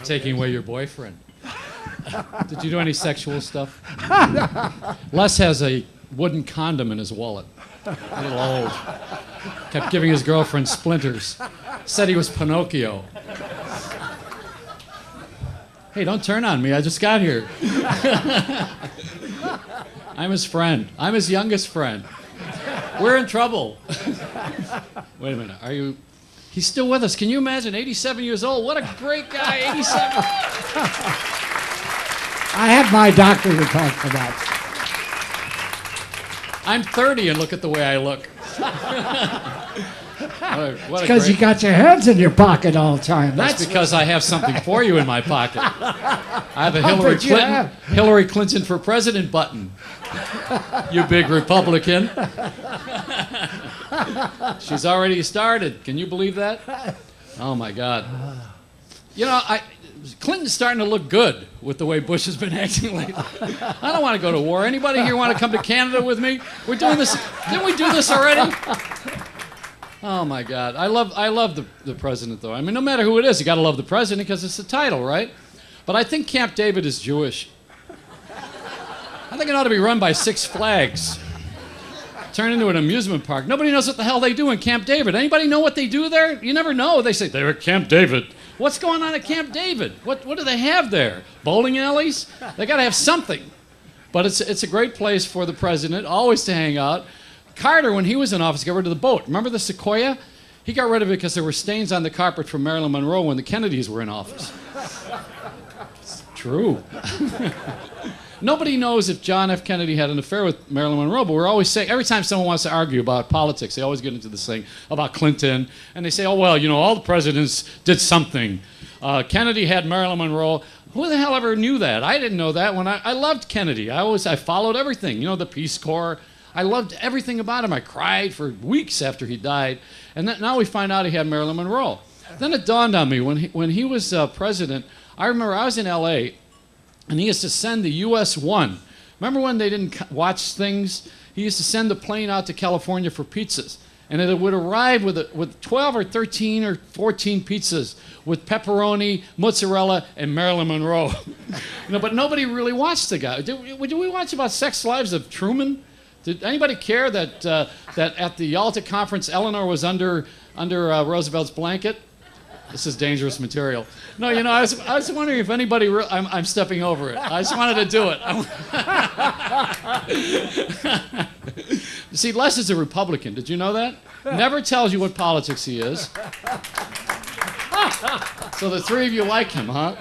taking away your boyfriend. Did you do any sexual stuff? Les has a wooden condom in his wallet. A little old. Kept giving his girlfriend splinters. Said he was Pinocchio. Hey, don't turn on me. I just got here. I'm his friend. I'm his youngest friend. We're in trouble. Wait a minute. Are you... He's still with us. Can you imagine? 87 years old. What a great guy. 87. I had my doctor to talk for that. I'm 30 and look at the way I look. What Because you got your hands in your pocket all the time. That's because I have something for you in my pocket. I have a Hillary Clinton for president button. You big Republican. She's already started. Can you believe that? Oh my God. You know, Clinton's starting to look good with the way Bush has been acting lately. I don't want to go to war. Anybody here want to come to Canada with me? We're doing this. Didn't we do this already? Oh my God. I love the president though. I mean, no matter who it is, you got to love the president because it's the title, right? But I think Camp David is Jewish. I think it ought to be run by Six Flags. Turn into an amusement park. Nobody knows what the hell they do in Camp David. Anybody know what they do there? You never know. They say, they're at Camp David. What's going on at Camp David? What do they have there? Bowling alleys? They got to have something. But it's a great place for the president, always to hang out. Carter, when he was in office, got rid of the boat. Remember the Sequoia? He got rid of it because there were stains on the carpet from Marilyn Monroe when the Kennedys were in office. It's true. Nobody knows if John F. Kennedy had an affair with Marilyn Monroe, but we're always saying, every time someone wants to argue about politics, they always get into this thing about Clinton, and they say, oh, well, you know, all the presidents did something. Kennedy had Marilyn Monroe. Who the hell ever knew that? I didn't know that. When I loved Kennedy. I followed everything. You know, the Peace Corps. I loved everything about him. I cried for weeks after he died. And now we find out he had Marilyn Monroe. Then it dawned on me, when he was president, I remember I was in L.A., and he used to send the US-1. Remember when they didn't watch things? He used to send the plane out to California for pizzas. And it would arrive with 12 or 13 or 14 pizzas with pepperoni, mozzarella, and Marilyn Monroe. But nobody really watched the guy. Did we watch about Sex Lives of Truman? Did anybody care that at the Yalta conference, Eleanor was under Roosevelt's blanket? This is dangerous material. No, you know, I was wondering if anybody... I'm stepping over it. I just wanted to do it. See, Les is a Republican. Did you know that? Never tells you what politics he is. So the three of you like him, huh?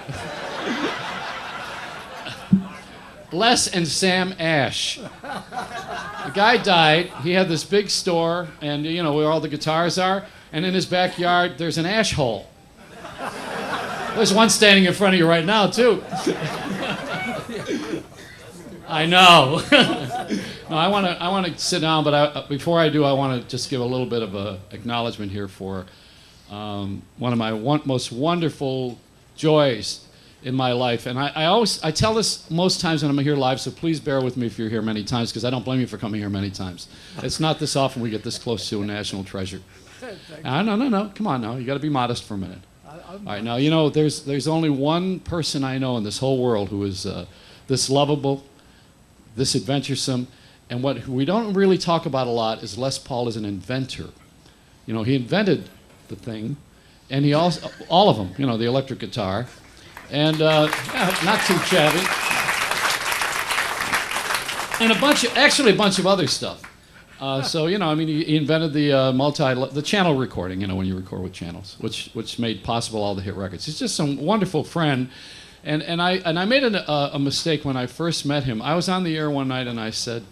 Les and Sam Ash. The guy died. He had this big store, and you know where all the guitars are, and in his backyard there's an ash hole. There's one standing in front of you right now, too. I know. No, I want to sit down, but before I do, I want to just give a little bit of a acknowledgement here for one of my most wonderful joys in my life. And I tell this most times when I'm here live, so please bear with me if you're here many times, because I don't blame you for coming here many times. It's not this often we get this close to a national treasure. No. Come on now. You got to be modest for a minute. All right, now, you know, there's only one person I know in this whole world who is this lovable, this adventuresome, and what we don't really talk about a lot is Les Paul is an inventor. You know, he invented the thing, and he also, all of them, you know, the electric guitar, and not too shabby, and a bunch of other stuff. So, you know, I mean, he invented the channel recording, you know, when you record with channels, which made possible all the hit records. He's just some wonderful friend. And I made a mistake when I first met him. I was on the air one night and I said,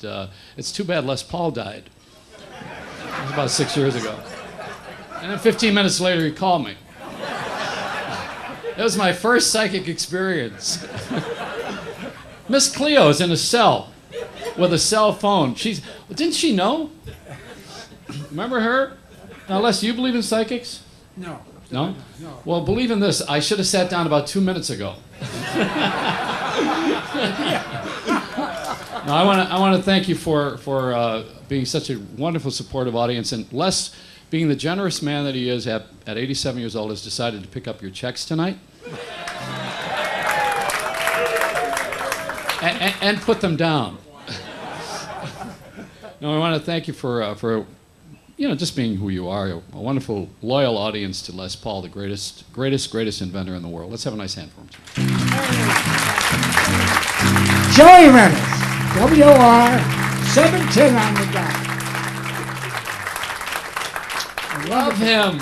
it's too bad Les Paul died. It was about 6 years ago. And then 15 minutes later, he called me. It was my first psychic experience. Miss Cleo's in a cell with a cell phone. Didn't she know? Remember her? Now, Les, do you believe in psychics? No. No? No. Well, believe in this. I should have sat down about 2 minutes ago. No, I want to thank you for being such a wonderful, supportive audience. And Les, being the generous man that he is, at 87 years old, has decided to pick up your checks tonight. and put them down. No, I want to thank you for just being who you are, a wonderful, loyal audience to Les Paul, the greatest inventor in the world. Let's have a nice hand for him. Joey Reynolds, WR, 710 on the dot. Love him.